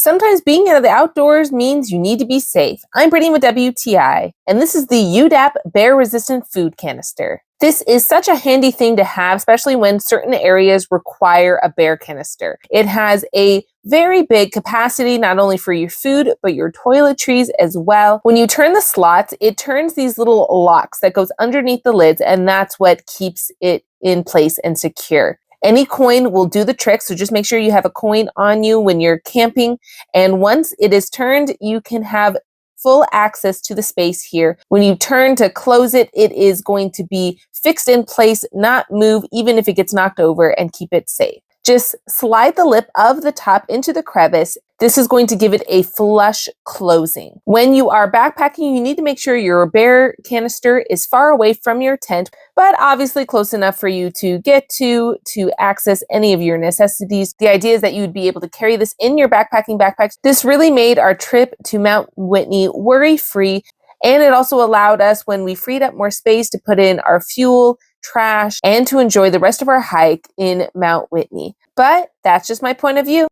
Sometimes being out of the outdoors means you need to be safe. I'm Brittany with WTI, and this is the UDAP bear-resistant food canister. This is such a handy thing to have, especially when certain areas require a bear canister. It has a very big capacity, not only for your food, but your toiletries as well. When you turn the slots, it turns these little locks that goes underneath the lids, and that's what keeps it in place and secure. Any coin will do the trick, so just make sure you have a coin on you when you're camping. And once it is turned, you can have full access to the space here. When you turn to close it, it is going to be fixed in place, not move, even if it gets knocked over, and keep it safe. Just slide the lip of the top into the crevice. This is going to give it a flush closing. When you are backpacking, you need to make sure your bear canister is far away from your tent, but obviously close enough for you to get to access any of your necessities. The idea is that you would be able to carry this in your backpacking backpacks. This really made our trip to Mount Whitney worry-free, and it also allowed us, when we freed up more space, to put in our fuel, trash, and to enjoy the rest of our hike in Mount Whitney. But that's just my point of view.